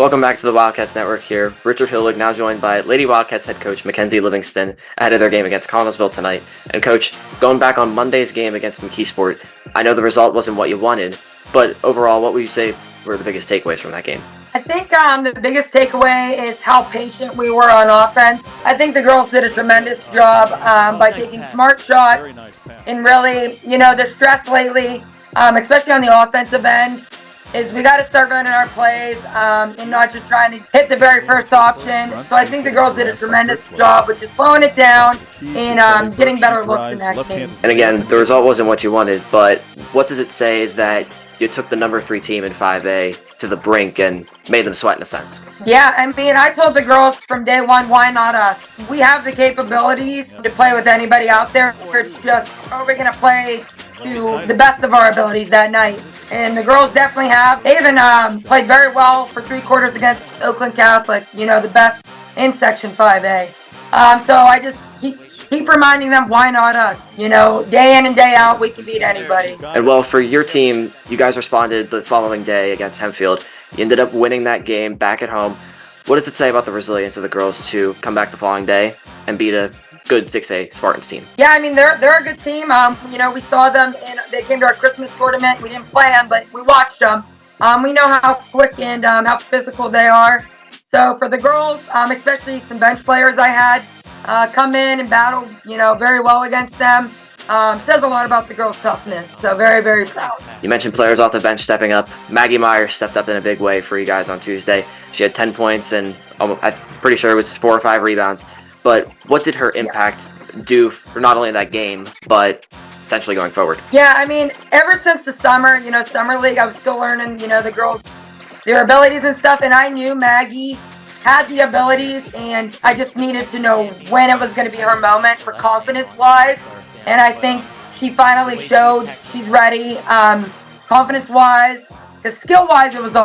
Welcome back to the Wildcats Network here. Richard Hillwig now joined by Lady Wildcats head coach Mackenzie Livingston ahead of their game against Connellsville tonight. And coach, going back on Monday's game against McKeesport, I know the result wasn't what you wanted, but overall, what would you say were the biggest takeaways from that game? I think the biggest takeaway is how patient we were on offense. I think the girls did a tremendous job by taking smart shots and really, the stress lately, especially on the offensive end, is we got to start running our plays and not just trying to hit the very first option. So I think the girls did a tremendous job with just slowing it down and getting better looks in that game. And again, the result wasn't what you wanted, but what does it say that you took the number 3 team in 5A to the brink and made them sweat in a sense? Yeah, I told the girls from day one, why not us? We have the capabilities to play with anybody out there. It's just, are we going to play to the best of our abilities that night? And the girls definitely have. They even played very well for 3 quarters against Oakland Catholic, the best in Section 5A. So I just keep reminding them, why not us? Day in and day out, we can beat anybody. And well, for your team, you guys responded the following day against Hempfield. You ended up winning that game back at home. What does it say about the resilience of the girls to come back the following day and beat a good 6A Spartans team? Yeah, they're a good team. We saw them, and they came to our Christmas tournament. We didn't play them, but we watched them. We know how quick and how physical they are. So for the girls, especially some bench players I had, come in and battle, very well against them. Says a lot about the girls' toughness. So very, very proud. You mentioned players off the bench stepping up. Maggie Meyer stepped up in a big way for you guys on Tuesday. She had 10 points and I'm pretty sure it was 4 or 5 rebounds. But what did her impact do for not only that game, but potentially going forward? Yeah, ever since the summer, summer league, I was still learning, the girls, their abilities and stuff. And I knew Maggie had the abilities, and I just needed to know when it was going to be her moment for confidence-wise. And I think she finally showed she's ready, confidence-wise, because skill-wise it was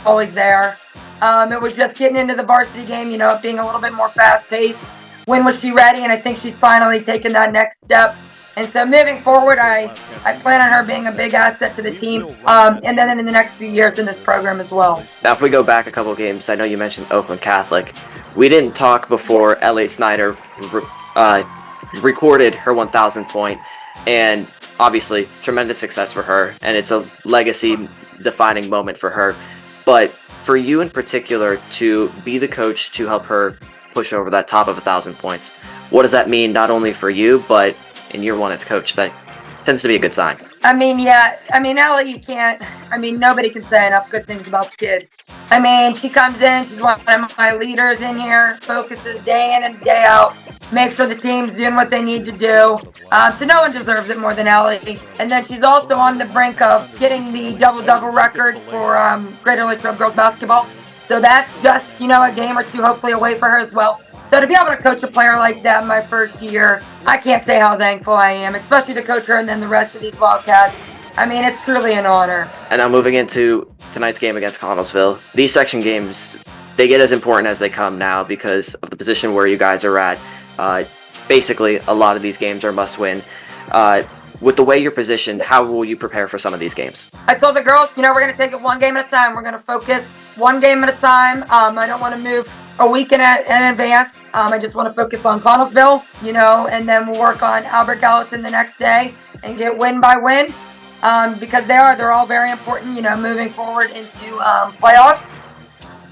always there. It was just getting into the varsity game, being a little bit more fast-paced. When was she ready? And I think she's finally taken that next step. And so moving forward, I plan on her being a big asset to the team, and then in the next few years in this program as well. Now, if we go back a couple of games, I know you mentioned Oakland Catholic. We didn't talk before L.A. Snyder recorded her 1,000th point, and obviously tremendous success for her, and it's a legacy-defining moment for her. But for you in particular to be the coach to help her push over that top of 1,000 points, what does that mean not only for you, but in year one as coach? That tends to be a good sign. Ellie, you can't, nobody can say enough good things about the kid. She comes in, she's one of my leaders in here, focuses day in and day out, make sure the team's doing what they need to do. So no one deserves it more than Ellie. And then she's also on the brink of getting the double-double record for Greater Latrobe girls basketball. So that's just, a game or 2 hopefully away for her as well. So to be able to coach a player like that in my first year, I can't say how thankful I am, especially to coach her and then the rest of these Wildcats. It's truly an honor. And now moving into tonight's game against Connellsville, these section games, they get as important as they come now because of the position where you guys are at. Basically, a lot of these games are must-win. With the way you're positioned, how will you prepare for some of these games? I told the girls, we're going to take it one game at a time. We're going to focus one game at a time. I don't want to move a week in advance. I just want to focus on Connellsville, and then we'll work on Albert Gallatin the next day and get win by win because they're all very important, moving forward into playoffs.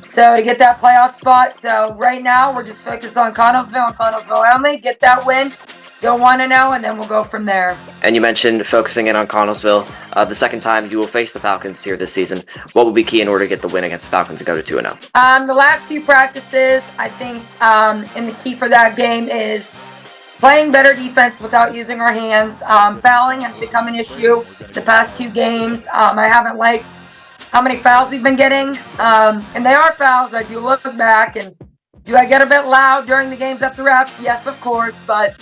So to get that playoff spot, so right now we're just focused on Connellsville and Connellsville only. Get that win, go 1-0, and then we'll go from there. And you mentioned focusing in on Connellsville. The second time you will face the Falcons here this season. What will be key in order to get the win against the Falcons and go to 2-0? The last few practices, I think, and the key for that game is playing better defense without using our hands. Fouling has become an issue the past 2 games. I haven't liked how many fouls we've been getting, and they are fouls. I do look back, and do I get a bit loud during the games at the refs? Yes, of course, but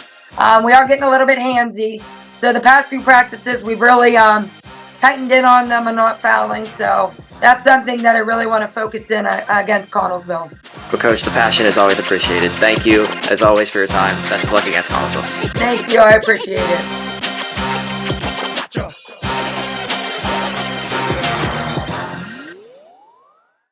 we are getting a little bit handsy. So the past few practices, we've really tightened in on them and not fouling. So that's something that I really want to focus in against Connellsville. Well, Coach, the passion is always appreciated. Thank you, as always, for your time. Best of luck against Connellsville. Thank you. I appreciate it.